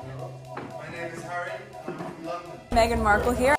My name is Harry, and I'm from London. Meghan Markle here.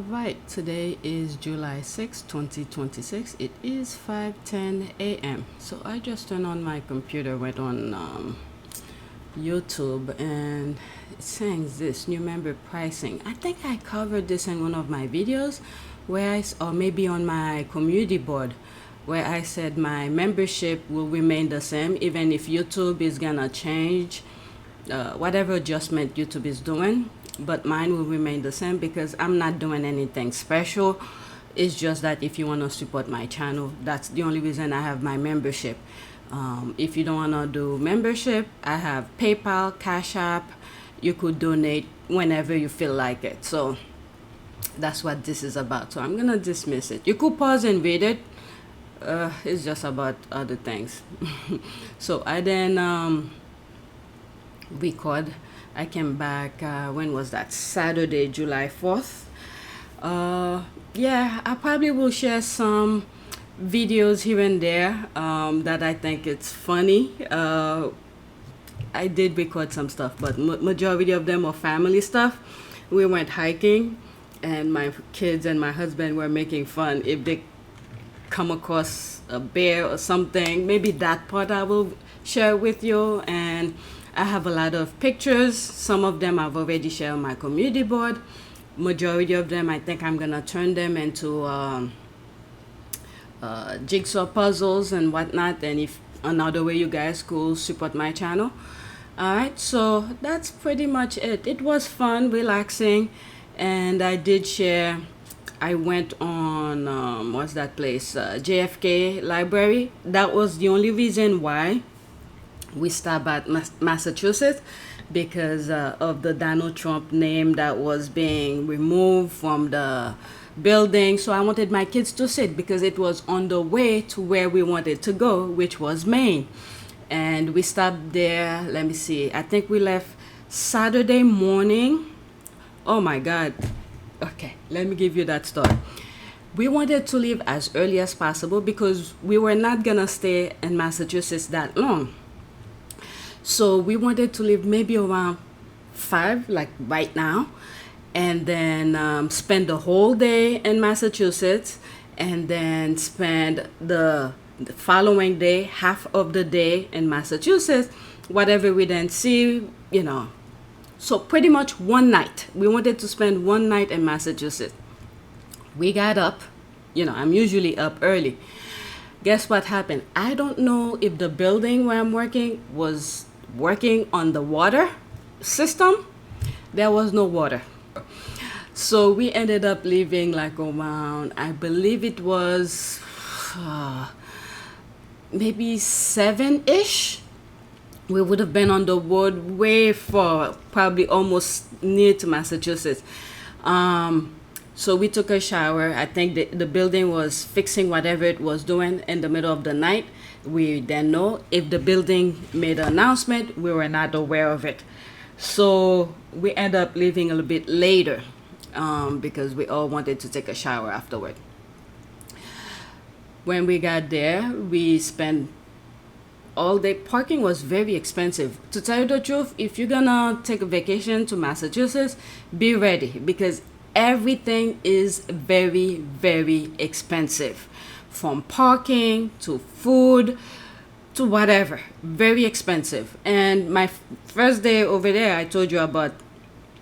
Right, today is July 6, 2026. It is 5:10 a.m. So I just turned on my computer, went on YouTube, and it saying this new member pricing. I think I covered this in one of my videos or maybe on my community board, where I said my membership will remain the same even if YouTube is gonna change whatever adjustment YouTube is doing, but mine will remain the same because I'm not doing anything special. It's just that if you want to support my channel, that's the only reason I have my membership. If you don't want to do membership, I have PayPal, Cash App. You could donate whenever you feel like it. So that's what this is about. So I'm gonna dismiss it. You could pause and read it. It's just about other things. So I then record. I came back, when was that? Saturday, July 4th. Yeah, I probably will share some videos here and there that I think it's funny. I did record some stuff, but majority of them are family stuff. We went hiking, and my kids and my husband were making fun if they come across a bear or something. Maybe that part I will share with you. And I have a lot of pictures. Some of them I've already shared on my community board. Majority of them, I think I'm gonna turn them into jigsaw puzzles and whatnot. And if another way you guys could support my channel. All right, so that's pretty much it. It was fun, relaxing, and I did share. I went on what's that place? JFK Library. That was the only reason why we stopped at Massachusetts, because of the Donald Trump name that was being removed from the building. So I wanted my kids to sit because it was on the way to where we wanted to go, which was Maine. And we stopped there. Let me see. I think we left Saturday morning. Oh my God. Okay, let me give you that story. We wanted to leave as early as possible because we were not gonna stay in Massachusetts that long. So we wanted to leave maybe around 5, like right now, and then spend the whole day in Massachusetts, and then spend the following day, half of the day in Massachusetts, whatever we then see, you know. So pretty much one night. We wanted to spend one night in Massachusetts. We got up, you know, I'm usually up early. Guess what happened? I don't know if the building where I'm working was working on the water system. There was no water. So we ended up leaving like around, I believe it was maybe 7-ish. We would have been on the road way far, probably almost near to Massachusetts. So we took a shower. I think the building was fixing whatever it was doing in the middle of the night. We didn't know if the building made an announcement. We were not aware of it. So we ended up leaving a little bit later because we all wanted to take a shower afterward. When we got there, we spent all day. Parking was very expensive. To tell you the truth, if you're gonna take a vacation to Massachusetts, be ready because everything is very, very expensive. From parking to food to whatever, very expensive. And my first day over there, I told you about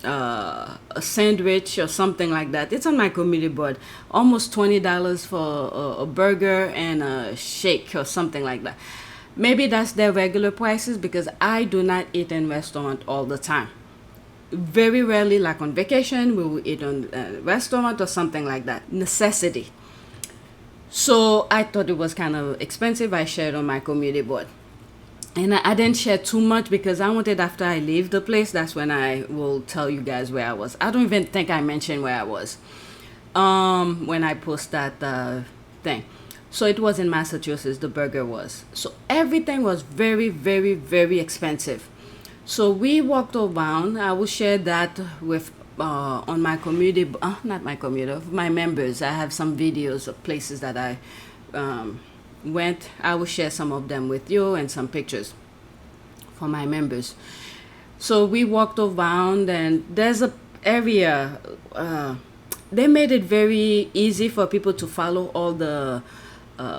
a sandwich or something like that. It's on my community board. Almost $20 for a burger and a shake or something like that. Maybe that's their regular prices, because I do not eat in restaurant all the time. Very rarely, like on vacation, we will eat on a restaurant or something like that. Necessity. So I thought it was kind of expensive. I shared on my community board. And I didn't share too much because I wanted, after I leave the place, that's when I will tell you guys where I was. I don't even think I mentioned where I was when I post that thing. So it was in Massachusetts, the burger was. So everything was very, very, very expensive. So we walked around. I will share that with on my community, not my community, my members. I have some videos of places that I went. I will share some of them with you and some pictures for my members. So we walked around, and there's a area. They made it very easy for people to follow all the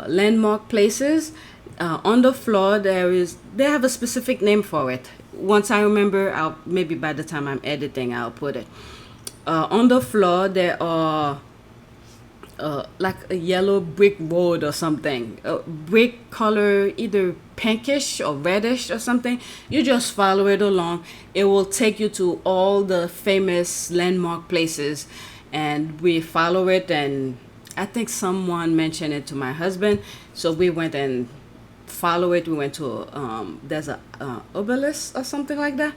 landmark places. On the floor, they have a specific name for it. Once I remember, maybe by the time I'm editing, I'll put it. On the floor, there are like a yellow brick road or something, brick color, either pinkish or reddish or something. You just follow it along. It will take you to all the famous landmark places, and we follow it. And I think someone mentioned it to my husband, so we went and follow it. We went to there's a obelisk or something like that.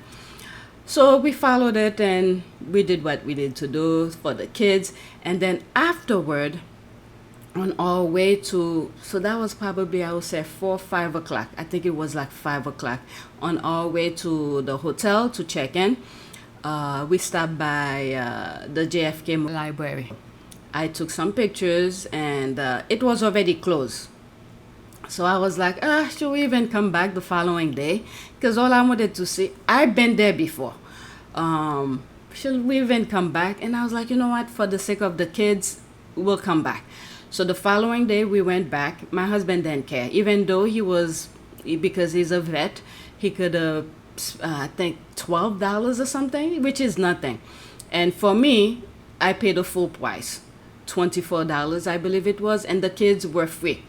So we followed it, and we did what we did to do for the kids. And then afterward, on our way to, so that was probably, I would say 4 or 5 o'clock. I think it was like 5 o'clock. On our way to the hotel to check in, we stopped by the JFK library. I took some pictures, and it was already closed. So I was like, should we even come back the following day? Because all I wanted to see, I've been there before. Should we even come back? And I was like, you know what? For the sake of the kids, we'll come back. So the following day, we went back. My husband didn't care. Even though because he's a vet, he could have, I think, $12 or something, which is nothing. And for me, I paid the full price, $24, I believe it was, and the kids were free.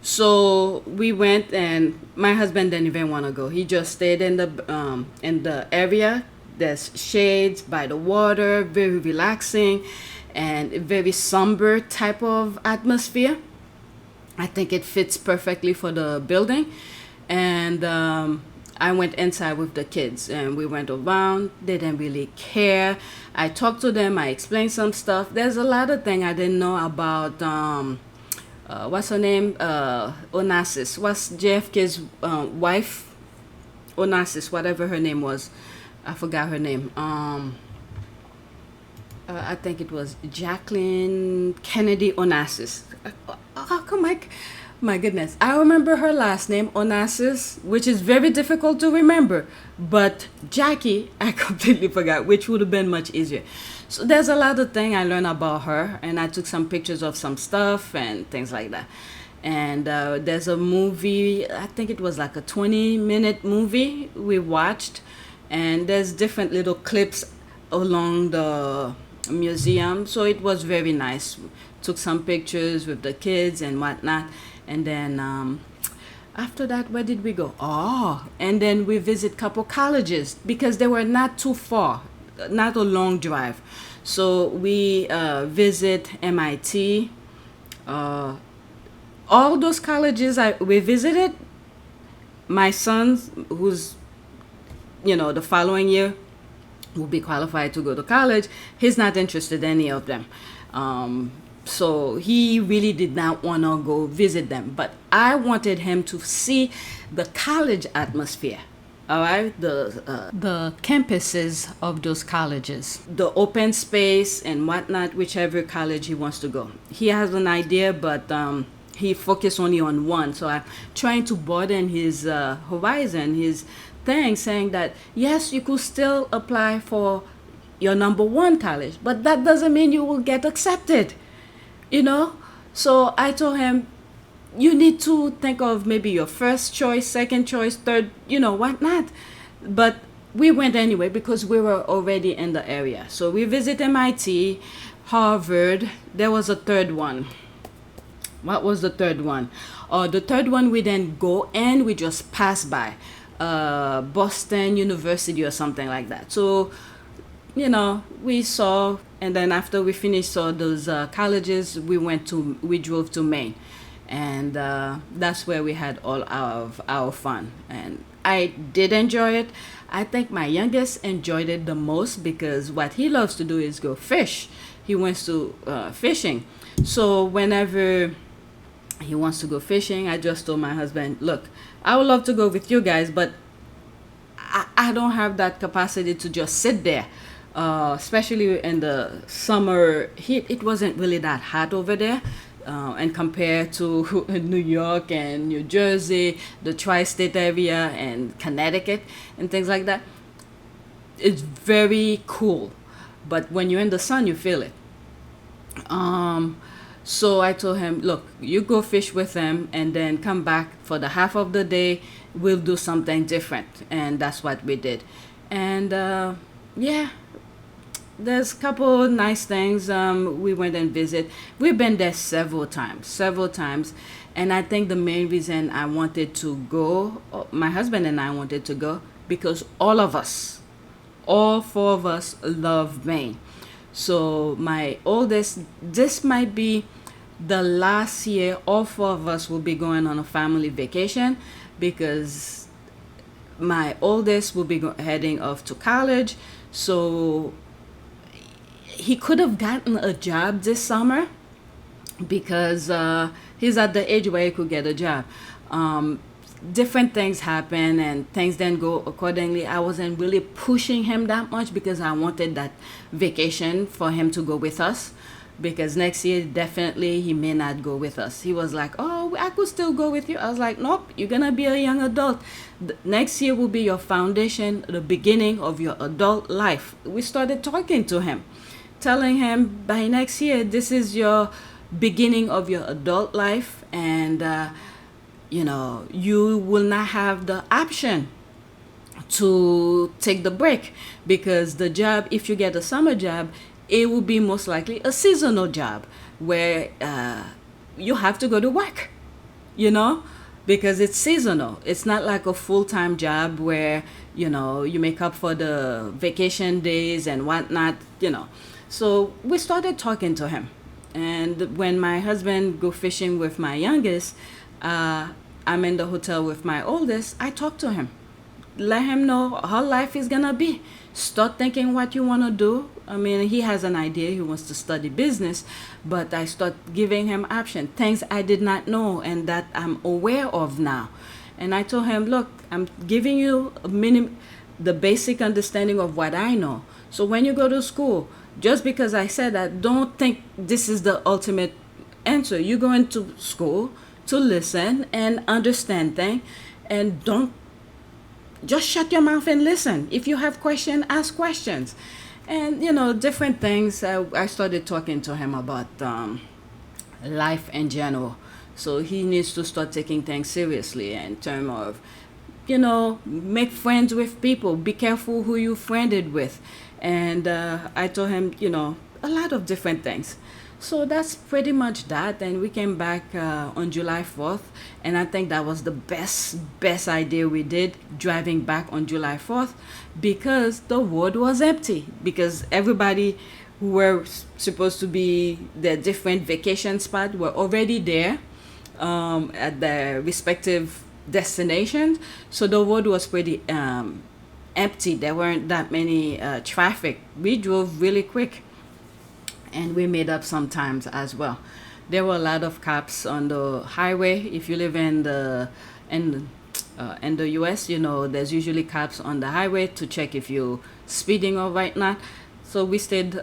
So we went, and my husband didn't even want to go. He just stayed in the area. There's shades by the water, very relaxing, and very somber type of atmosphere. I think it fits perfectly for the building. And I went inside with the kids, and we went around. They didn't really care. I talked to them. I explained some stuff. There's a lot of things I didn't know about. What's her name? Onassis. What's JFK's wife? Onassis, whatever her name was. I forgot her name. I think it was Jacqueline Kennedy Onassis. My goodness. I remember her last name, Onassis, which is very difficult to remember. But Jackie, I completely forgot, which would have been much easier. So there's a lot of things I learned about her, and I took some pictures of some stuff and things like that. And there's a movie, I think it was like a 20-minute movie we watched, and there's different little clips along the museum. So it was very nice. Took some pictures with the kids and whatnot. And then after that, where did we go? And then we visit a couple colleges because they were not too far. Not a long drive. So we visit MIT. All those colleges we visited, my son, who's, the following year will be qualified to go to college, he's not interested in any of them. So he really did not want to go visit them. But I wanted him to see the college atmosphere. All right, the campuses of those colleges, the open space and whatnot, whichever college he wants to go. He has an idea, but he focused only on one. So I'm trying to broaden his horizon, his thing, saying that yes, you could still apply for your number one college, but that doesn't mean you will get accepted. So I told him, you need to think of maybe your first choice, second choice, third, whatnot. But we went anyway because we were already in the area. So we visited MIT, Harvard. There was a third one. What was the third one? The third one we didn't go and we just passed by Boston University or something like that. So, we saw, and then after we finished saw those colleges, we drove to Maine, and that's where we had all of our fun. And I did enjoy it. I think my youngest enjoyed it the most because what he loves to do is go fish. He wants to fishing. So whenever he wants to go fishing, I just told my husband, look, I would love to go with you guys, but I don't have that capacity to just sit there. Especially in the summer heat, it wasn't really that hot over there. And compared to New York and New Jersey, the tri-state area and Connecticut and things like that, it's very cool. But when you're in the sun, you feel it. So I told him, look, you go fish with them and then come back for the half of the day. We'll do something different. And that's what we did. And yeah, there's a couple nice things. We went and visit. We've been there several times. And I think the main reason I wanted to go, my husband and I wanted to go, because all four of us love Maine. So my oldest, this might be the last year all four of us will be going on a family vacation, because my oldest will be heading off to college. So he could have gotten a job this summer because he's at the age where he could get a job. Different things happen and things didn't go accordingly. I wasn't really pushing him that much because I wanted that vacation for him to go with us, because next year definitely he may not go with us. He was like, oh, I could still go with you. I was like, nope, you're gonna be a young adult. Next year will be your foundation, the beginning of your adult life. We started talking to him, telling him by next year this is your beginning of your adult life, and you will not have the option to take the break, because the job, if you get a summer job, it will be most likely a seasonal job where you have to go to work, because it's seasonal. It's not like a full-time job where you make up for the vacation days and whatnot. So we started talking to him, and when my husband go fishing with my youngest, I'm in the hotel with my oldest. I talk to him, let him know how life is gonna be. Start thinking what you want to do. I mean, he has an idea. He wants to study business, but I start giving him options, things I did not know and that I'm aware of now. And I told him, look, I'm giving you the basic understanding of what I know. So when you go to school, just because I said that, don't think this is the ultimate answer. You go into school to listen and understand things, and don't just shut your mouth and listen. If you have questions, ask questions. And different things. I started talking to him about life in general. So he needs to start taking things seriously in terms of make friends with people, be careful who you friended with. And I told him a lot of different things. So that's pretty much that. And we came back on July 4th. And I think that was the best idea we did, driving back on July 4th, because the road was empty. Because everybody who were supposed to be their different vacation spot were already there at their respective destinations. So the road was pretty empty. There weren't that many traffic. We drove really quick. And we made up sometimes as well. There were a lot of cops on the highway. If you live in the U.S., there's usually cops on the highway to check if you're speeding or whatnot. So we stayed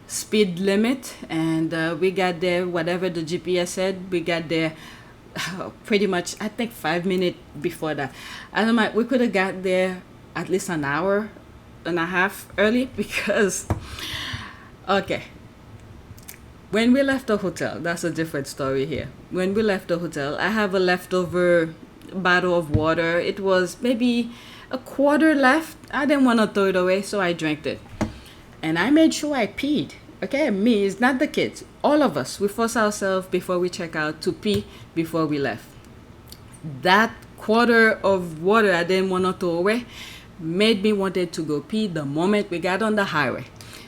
speed limit, and we got there. Whatever the GPS said, we got there pretty much. I think 5 minutes before that. I don't know. We could have got there at least an hour and a half early because. Okay. When we left the hotel, that's a different story here. When we left the hotel, I have a leftover bottle of water. It was maybe a quarter left. I didn't want to throw it away, so I drank it. And I made sure I peed. Okay, me, it's not the kids. All of us, we force ourselves before we check out to pee before we left. That quarter of water I didn't want to throw away made me wanted to go pee the moment we got on the highway.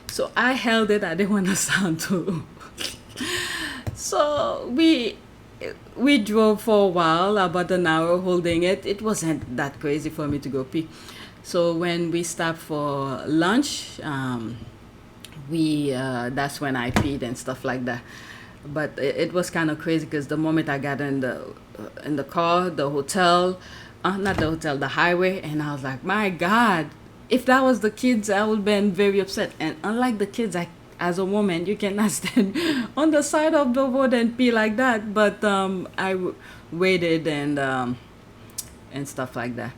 So I held it. I didn't want to sound too. So we drove for a while, about an hour holding it. It wasn't that crazy for me to go pee. So when we stopped for lunch, we that's when I peed and stuff like that. But it was kind of crazy because the moment I got in the car, the hotel, not the hotel, the highway, and I was like, my God, if that was the kids, I would have been very upset. And unlike the kids, as a woman, you cannot stand on the side of the road and pee like that. But waited and stuff like that.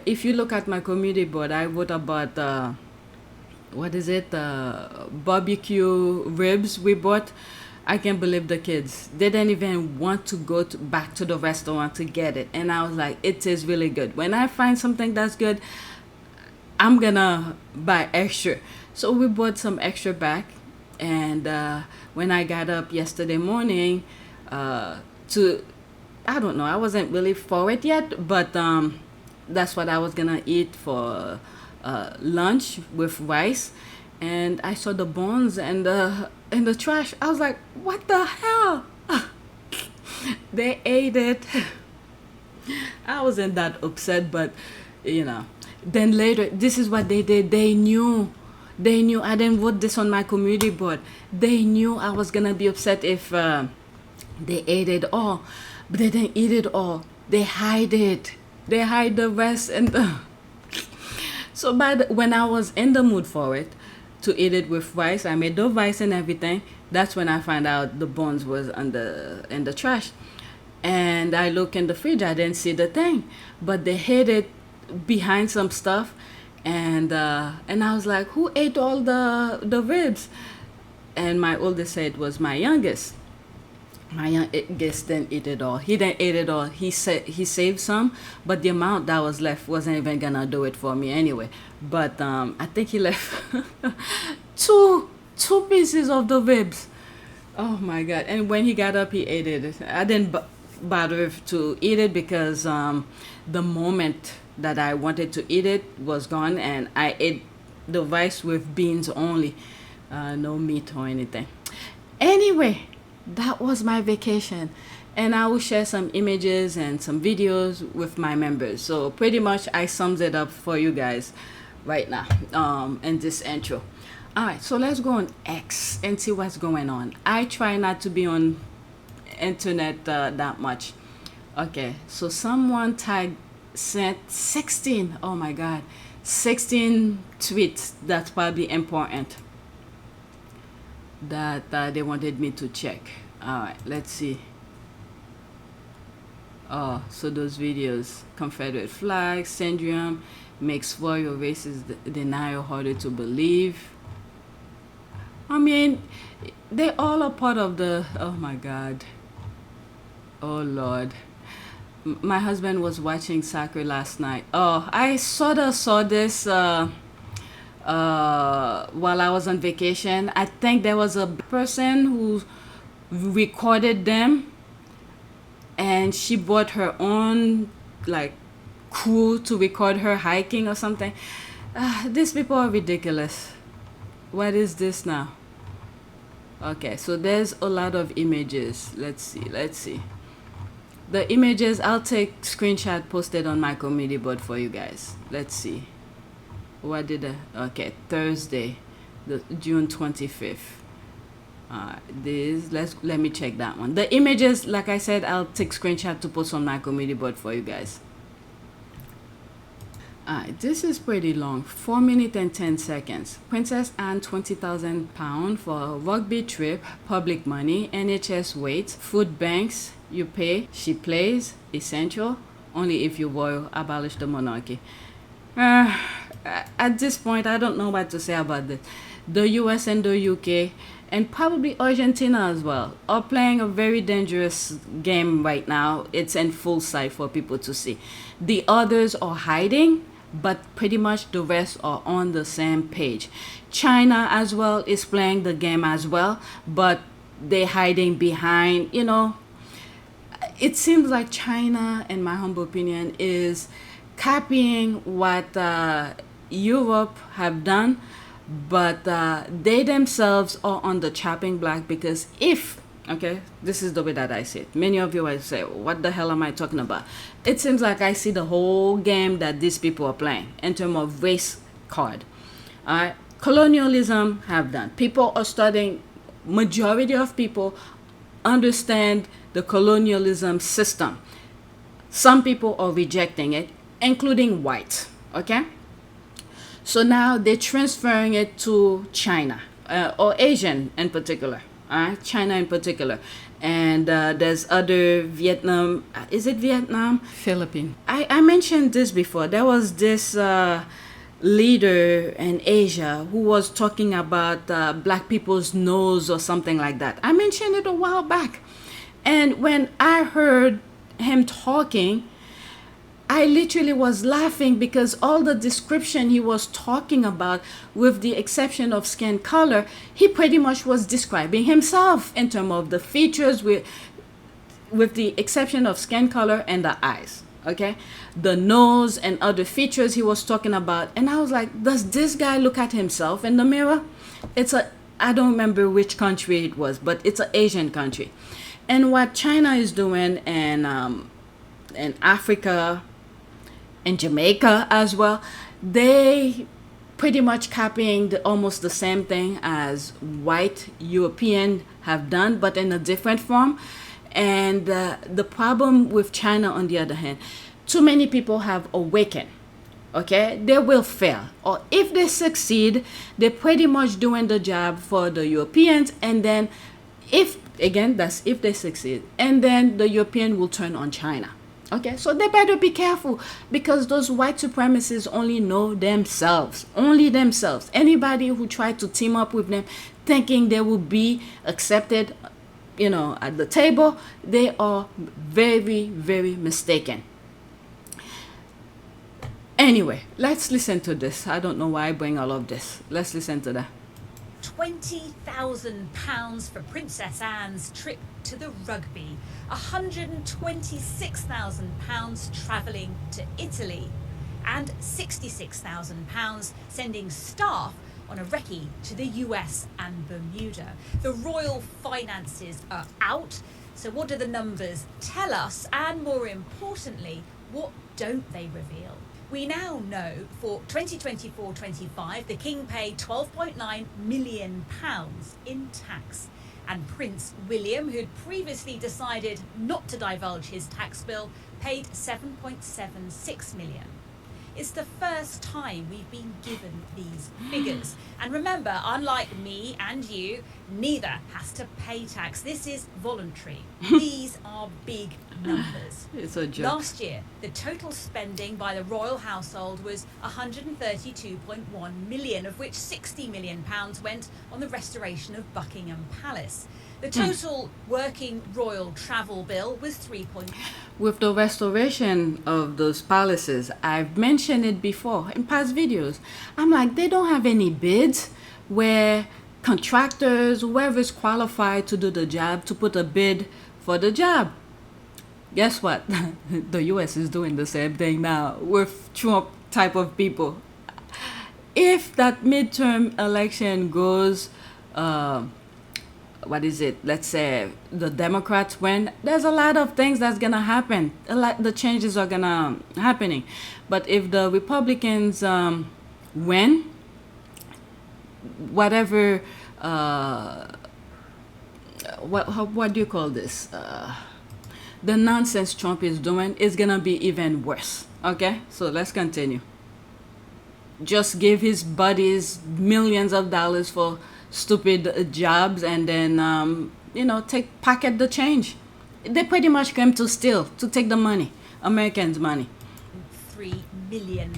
If you look at my community board, I wrote about what is it? Barbecue ribs we bought. I can't believe the kids. They didn't even want to go back to the restaurant to get it. And I was like, it is really good. When I find something that's good, I'm gonna buy extra. So we bought some extra back. And when I got up yesterday morning I don't know, I wasn't really for it yet, but that's what I was gonna eat for lunch with rice. And I saw the bones and in the trash. I was like, what the hell? They ate it. I wasn't that upset, but then later, this is what they did. They knew I didn't put this on my community board. They knew I was gonna be upset if they ate it all, but they didn't eat it all. They hide it. They hide the rest and so when I was in the mood for it, to eat it with rice, I made the rice and everything. That's when I found out the bones was in the trash. And I look in the fridge, I didn't see the thing, but they hid it behind some stuff. And I was like, who ate all the ribs? And my oldest said it was my youngest. My youngest didn't eat it all. He didn't eat it all. He said he saved some, but the amount that was left wasn't even gonna do it for me anyway. But I think he left two pieces of the ribs. Oh my God! And when he got up, he ate it. I didn't bother to eat it because the moment that I wanted to eat it was gone, and I ate the rice with beans only, no meat or anything. Anyway, that was my vacation, and I will share some images and some videos with my members. So pretty much I summed it up for you guys right now in this intro. All right, so let's go on X and see what's going on. I try not to be on internet that much. Okay, so someone sent 16, oh my God, 16 tweets. That's probably important that they wanted me to check. All right, let's see. Oh, so those videos: Confederate flag, syndrome makes royal racist denial harder to believe. I mean, they all are part of the, oh my God, oh Lord. My husband was watching soccer last night. Oh, I sort of saw this while I was on vacation. I think there was a person who recorded them, and she brought her own crew to record her hiking or something. These people are ridiculous. What is this now? Okay, so there's a lot of images. Let's see. The images, I'll take screenshot, posted on my community board for you guys. Let's see. What did okay, Thursday, June 25th. Let me check that one. The images, like I said, I'll take screenshot to post on my community board for you guys. This is pretty long, 4 minutes and 10 seconds. Princess Anne, £20,000 for a rugby trip, public money, NHS waits, food banks, you pay, she plays, essential, only if you royal, abolish the monarchy. At this point, I don't know what to say about this. The US and the UK, and probably Argentina as well, are playing a very dangerous game right now. It's in full sight for people to see. The others are hiding. but pretty much the rest are on the same page. China as well is playing the game as well, but they're hiding behind, it seems like China, in my humble opinion, is copying what Europe have done, but they themselves are on the chopping block because okay, this is the way that I see it. Many of you will say, what the hell am I talking about? It seems like I see the whole game that these people are playing in terms of race card. All right, colonialism have done. People are starting, majority of people understand the colonialism system. Some people are rejecting it, including whites, okay? So now they're transferring it to China, or Asian in particular, China in particular. And there's other Vietnam, is it Vietnam? Philippines. I mentioned this before. There was this leader in Asia who was talking about black people's nose or something like that. I mentioned it a while back. And when I heard him talking, I literally was laughing because all the description he was talking about, with the exception of skin color, he pretty much was describing himself in terms of the features with the exception of skin color and the eyes, okay? The nose and other features he was talking about. And I was like, does this guy look at himself in the mirror? I don't remember which country it was, but it's an Asian country. And what China is doing in Africa, in Jamaica as well, they pretty much copying almost the same thing as white European have done, but in a different form. And the problem with China, on the other hand, too many people have awakened. Okay, they will fail, or if they succeed, they're pretty much doing the job for the Europeans. And then, that's if they succeed, and then the European will turn on China. Okay, so they better be careful, because those white supremacists only know themselves. Only themselves. Anybody who tried to team up with them thinking they will be accepted, at the table, they are very, very mistaken. Anyway, let's listen to this. I don't know why I bring all of this. Let's listen to that. £20,000 for Princess Anne's trip to the rugby, £126,000 travelling to Italy, and £66,000 sending staff on a recce to the US and Bermuda. The royal finances are out. So what do the numbers tell us? And more importantly, what don't they reveal? We now know for 2024-25, the King paid £12.9 million in tax. And Prince William, who'd previously decided not to divulge his tax bill, paid £7.76 million. It's the first time we've been given these figures. And remember, unlike me and you, neither has to pay tax. This is voluntary. These are big numbers. It's a joke. Last year, the total spending by the royal household was £132.1 million, of which £60 million went on the restoration of Buckingham Palace. The total working royal travel bill was With the restoration of those palaces, I've mentioned it before in past videos. I'm like, they don't have any bids where contractors, whoever's qualified to do the job, to put a bid for the job. Guess what? The US is doing the same thing now with Trump type of people. If that midterm election goes, let's say the Democrats win, there's a lot of things that's gonna happen. The changes are gonna happening. But if the Republicans win, whatever, what do you call this? The nonsense Trump is doing is gonna be even worse. Okay, so let's continue. Just give his buddies millions of dollars for stupid jobs, and then pocket the change. They pretty much came to steal, to take the money, Americans' money. £3 million,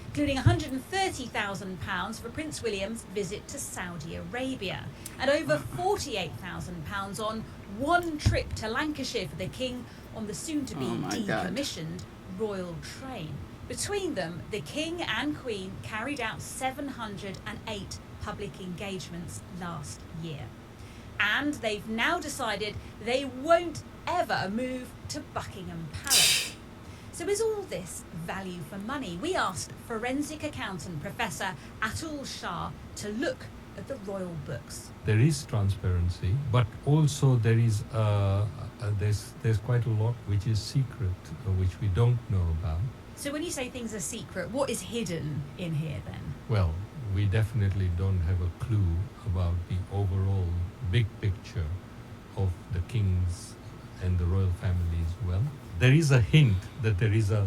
including £130,000 for Prince William's visit to Saudi Arabia, and over £48,000 on one trip to Lancashire for the King on the soon-to-be decommissioned Royal Train. Between them, the King and Queen carried out 708 public engagements last year. And they've now decided they won't ever move to Buckingham Palace. So is all this value for money? We asked forensic accountant Professor Atul Shah to look at the royal books. There is transparency, but also there is there's quite a lot which is secret, which we don't know about. So when you say things are secret, what is hidden in here then? Well, we definitely don't have a clue about the overall big picture of the king's and the royal family's wealth. There is a hint that there is a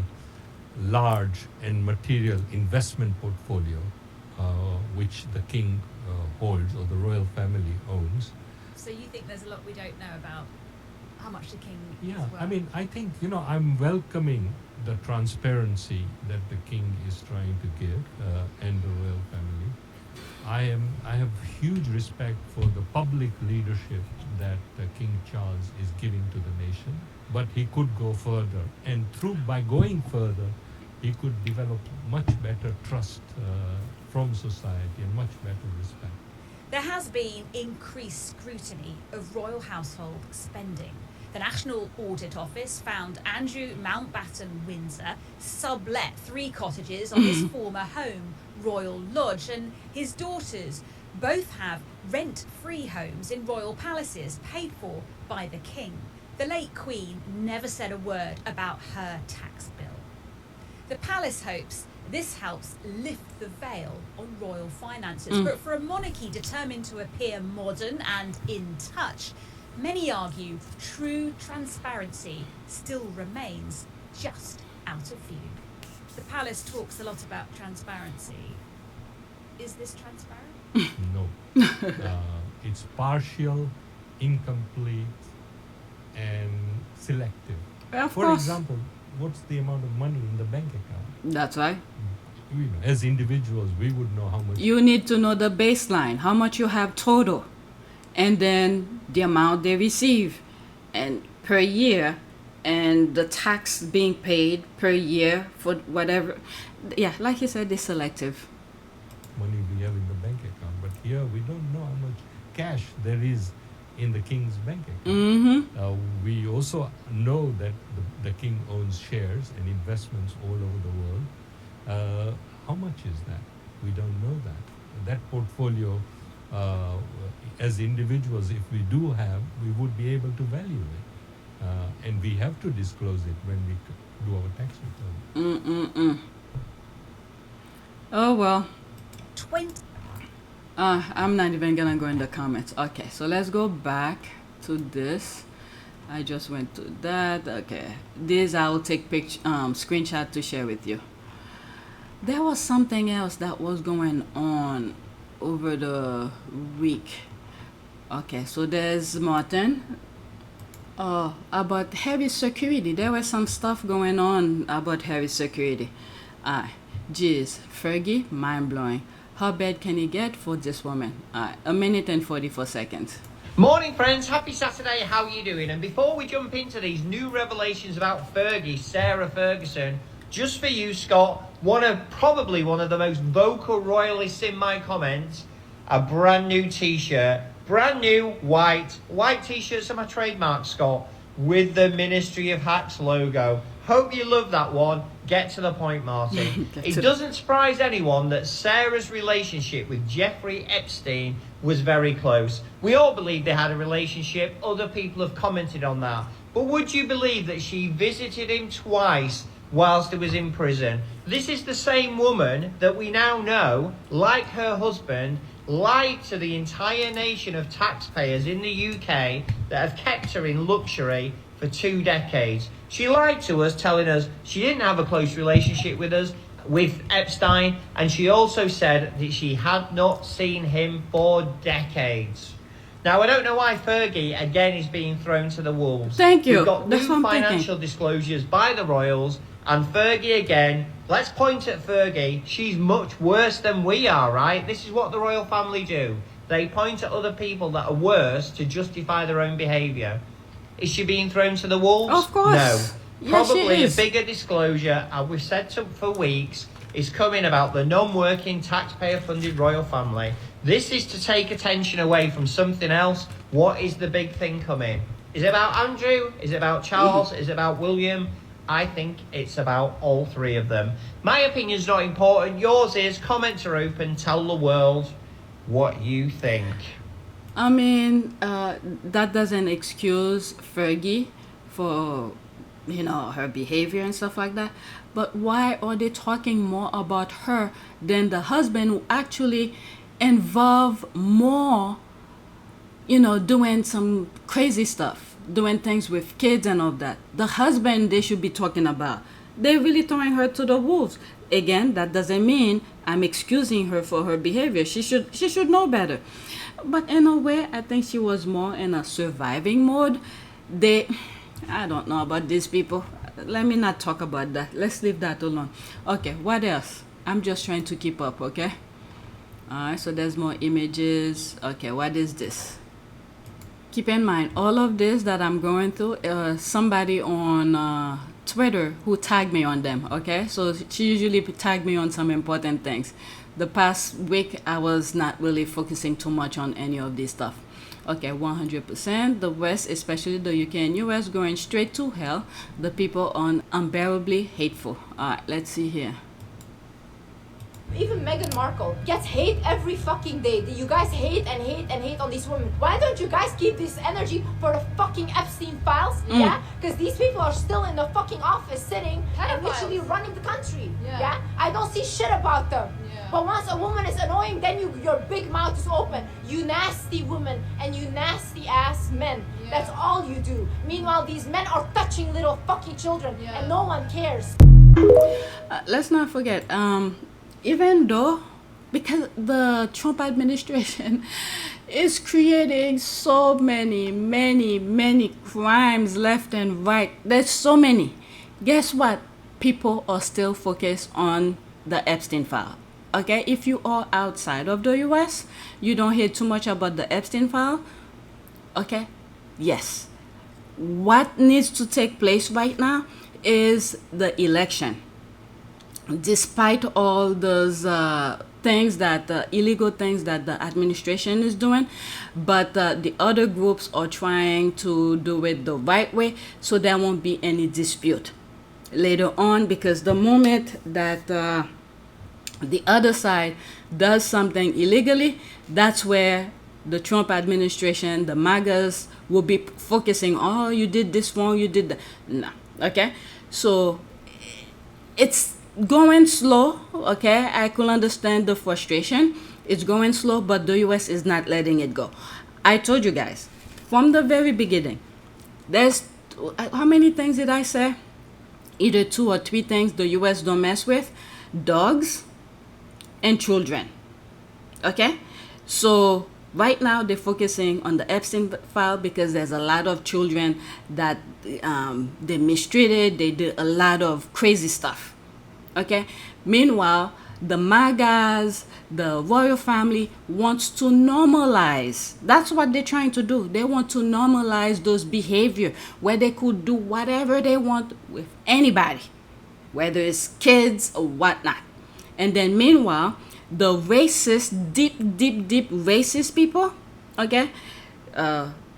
large and material investment portfolio which the king holds or the royal family owns. So you think there's a lot we don't know about how much the king Yeah, is worth? I mean, I think, I'm welcoming the transparency that the king is trying to give and the royal family. I have huge respect for the public leadership that King Charles is giving to the nation, but he could go further, and by going further, he could develop much better trust from society and much better respect. There has been increased scrutiny of royal household spending. The National Audit Office found Andrew Mountbatten Windsor sublet 3 cottages on his former home, Royal Lodge, and his daughters both have rent-free homes in royal palaces paid for by the king. The late Queen never said a word about her tax bill. The palace hopes this helps lift the veil on royal finances. But for a monarchy determined to appear modern and in touch, many argue true transparency still remains just out of view. The palace talks a lot about transparency. Is this transparent? No. It's partial, incomplete, and selective. Of For course. example, what's the amount of money in the bank account? That's right. As individuals, we would know how much. You need to know the baseline, how much you have total, and then the amount they receive, and per year, and the tax being paid per year for whatever. Yeah, like you said, it's selective. money we have in the bank account. But here we don't know how much cash there is in the king's bank account. We also know that the king owns shares and investments all over the world. How much is that? We don't know that. That portfolio, as individuals, if we do have, we would be able to value it. And we have to disclose it when we do our tax return. Oh well. 20. I'm not even gonna go in the comments. Okay, so let's go back to this. I just went to that. Okay, this I'll take screenshot to share with you. There was something else that was going on over the week. Okay, so there's Martine. About heavy security. There was some stuff going on about heavy security. Geez, Fergie, mind blowing. How bad can it get for this woman? 1 minute and 44 seconds. Morning friends, happy Saturday, how are you doing? And before we jump into these new revelations about Fergie, Sarah Ferguson, just for you Scott, probably one of the most vocal royalists in my comments, a brand new t-shirt, brand new white t-shirts are my trademark Scott, with the Ministry of Hacks logo. Hope you love that one. Get to the point, Martin. It doesn't surprise anyone that Sarah's relationship with Jeffrey Epstein was very close. We all believe they had a relationship. Other people have commented on that. But would you believe that she visited him twice whilst he was in prison? This is the same woman that we now know, like her husband, lied to the entire nation of taxpayers in the UK that have kept her in luxury for 2 decades. She lied to us, telling us she didn't have a close relationship with Epstein, and she also said that she had not seen him for decades. Now, I don't know why Fergie, again, is being thrown to the wolves. Thank you. We've got That's what new I'm financial disclosures by the royals, and Fergie again. Let's point at Fergie. She's much worse than we are, right? This is what the royal family do. They point at other people that are worse to justify their own behaviour. Is she being thrown to the wolves? Of course. No. Probably a bigger disclosure, and we've said to for weeks, is coming about the non-working taxpayer-funded royal family. This is to take attention away from something else. What is the big thing coming? Is it about Andrew? Is it about Charles? Is it about William? I think it's about all three of them. My opinion's not important. Yours is. Comments are open. Tell the world what you think. I mean, that doesn't excuse Fergie for, her behavior and stuff like that. But why are they talking more about her than the husband, who actually involved more, doing some crazy stuff, doing things with kids and all that? The husband they should be talking about. They're really throwing her to the wolves. Again, that doesn't mean I'm excusing her for her behavior. She should know better. But in a way, I think she was more in a surviving mode. I don't know about these people. Let me not talk about that. Let's leave that alone. Okay, what else? I'm just trying to keep up, okay? Alright, so there's more images. Okay, what is this? Keep in mind, all of this that I'm going through, somebody on Twitter who tagged me on them, okay? So she usually tagged me on some important things. The past week, I was not really focusing too much on any of this stuff. Okay, 100%. The West, especially the UK and US, going straight to hell. The people on unbearably hateful. Alright, let's see here. Even Meghan Markle gets hate every fucking day. You guys hate and hate and hate on these women. Why don't you guys keep this energy for the fucking Epstein files? Yeah? Because these people are still in the fucking office sitting and literally running the country. Yeah? I don't see shit about them. But once a woman is annoying, then your big mouth is open. You nasty women and you nasty ass men. That's all you do. Meanwhile, these men are touching little fucking children and no one cares. Let's not forget, even though, because the Trump administration is creating so many crimes left and right. There's so many. Guess what? People are still focused on the Epstein file. Okay, if you are outside of the US, you don't hear too much about the Epstein file. Okay, yes. What needs to take place right now is the election. Despite all those things illegal things that the administration is doing, but the other groups are trying to do it the right way, so there won't be any dispute later on, because the moment that the other side does something illegally, that's where the Trump administration, the MAGAs, will be focusing, oh, you did this wrong, you did that. No. Okay? So it's going slow. Okay? I could understand the frustration. It's going slow, but the US is not letting it go. I told you guys, from the very beginning, there's, how many things did I say? Either 2 or 3 things the US don't mess with. Dogs and children. Okay? So right now they're focusing on the Epstein file because there's a lot of children that they mistreated. They did a lot of crazy stuff. Okay? Meanwhile, the MAGAs, the royal family wants to normalize. That's what they're trying to do. They want to normalize those behavior where they could do whatever they want with anybody, whether it's kids or whatnot. And then meanwhile, the racist, deep racist people, okay,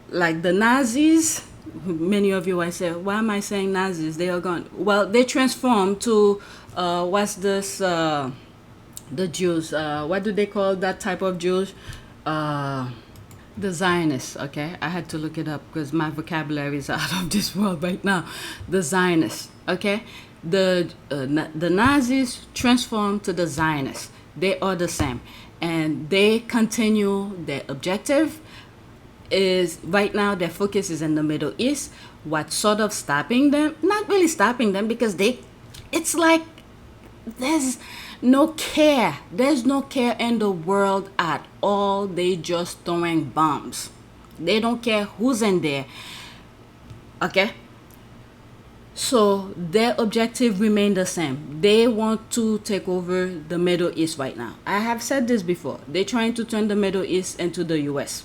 like the Nazis, many of you, I say, why am I saying Nazis? They are gone. Well, they transformed to, what's this, the Jews, what do they call that type of Jews? The Zionists, okay? I had to look it up because my vocabulary is out of this world right now. The Zionists, okay? The Nazis transformed to the Zionists. They are the same, and they continue. Their objective is right now, their focus is in the Middle East. What's sort of stopping them? Not really stopping them, because it's like there's no care. There's no care in the world at all. They just throwing bombs. They don't care who's in there. Okay? So their objective remain the same. They want to take over the Middle East right now. I have said this before. They're trying to turn the Middle East into the US.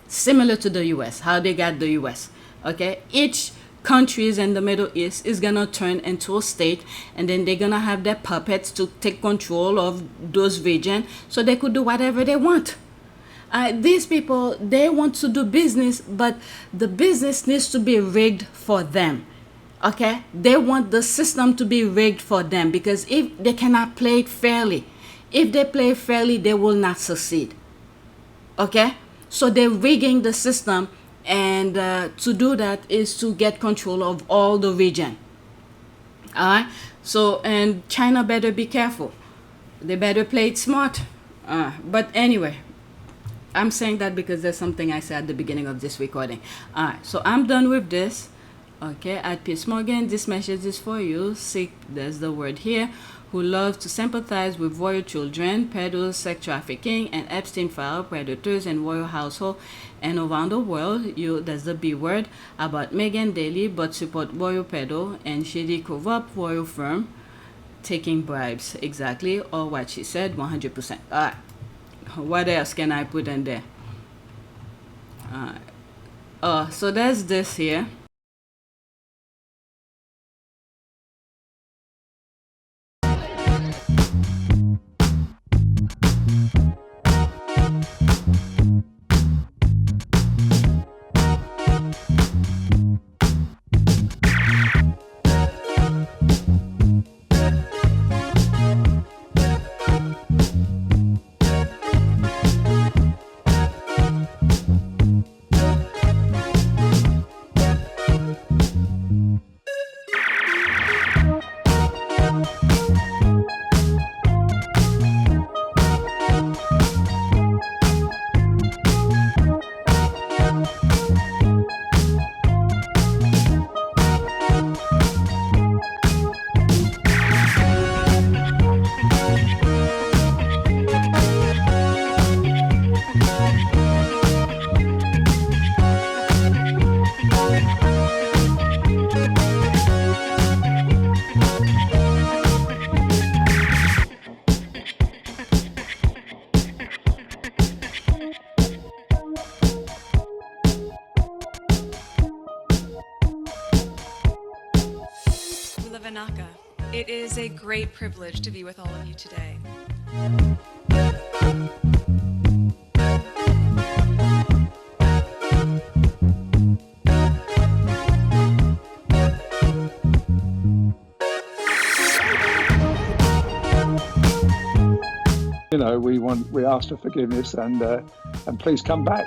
Similar to the US, how they got the US. Okay? Each countries in the Middle East is gonna turn into a state, and then they're gonna have their puppets to take control of those regions so they could do whatever they want. These people, they want to do business, but the business needs to be rigged for them. Okay? They want the system to be rigged for them, because if they cannot play it fairly, if they play fairly, they will not succeed. Okay? So they're rigging the system, and to do that is to get control of all the region. Alright? So, and China better be careful. They better play it smart. But anyway, I'm saying that because there's something I said at the beginning of this recording. Alright, so I'm done with this. Okay, at Piers Morgan, this message is for you. Sick, there's the word here, who love to sympathize with royal children, peddlers, sex trafficking, and Epstein file predators in royal household and around the world. There's the B word about Meghan daily, but support royal peddle and shady corrupt royal firm taking bribes. Exactly, or what she said, 100%. Alright. What else can I put in there? So there's this here. Vaca. It is a great privilege to be with all of you today. You know, we ask for forgiveness and please come back.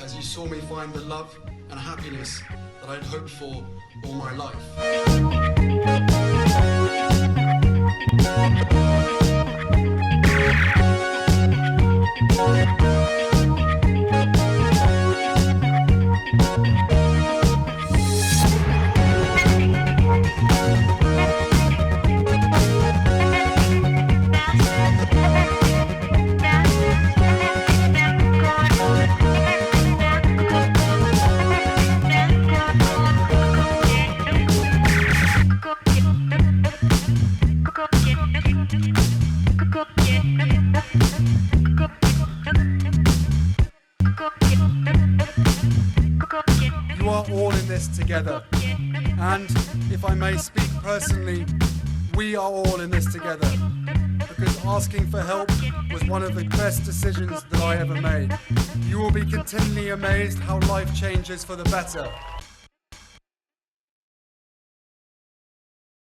As you saw me find the love and happiness that I'd hoped for all my life. You are all in this together, and if I may speak personally, we are all in this together, because asking for help was one of the best decisions that I ever made. You will be continually amazed how life changes for the better.